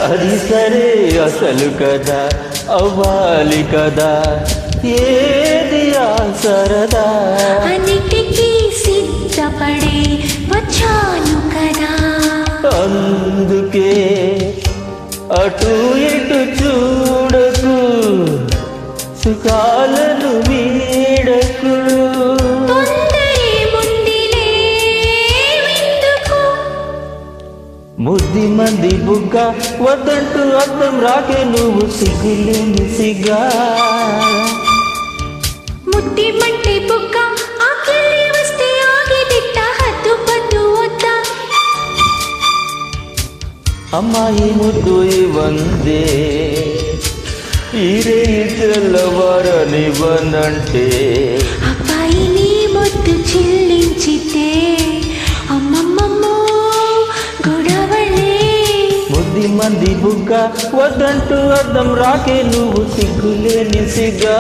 అది సరే అసలు కదా అవ్వాలి కదా ఏది ఆ సరదా అన్నిటికీ సిద్ధపడే వచ్చాను కదా అందుకే అటు ఇటు చూడకు సుఖాలను వీడకు తొందరే ముందిలే విందుకు ముద్ది మంది బుగ్గ వద్దంటూ అర్థం రాకే నువ్వు సిగ్గులేని సిగ్గా ముద్ది మంటే బుగ్గ ఆకలి వస్తే ఆగి తిట్ట హద్దు పద్దు వద్దా అమ్మాయి ముద్దు ఇవ్వందే ఈరే తెల్లవారని వనంటే అబ్బాయి నీ ముద్దు చెల్లించితే అమ్మమ్మమ్మో గొడవలే ముద్ది మంది బుగ్గ వద్దంటూ అర్థం రాకే నువ్వు సిగ్గులేని సిగ్గా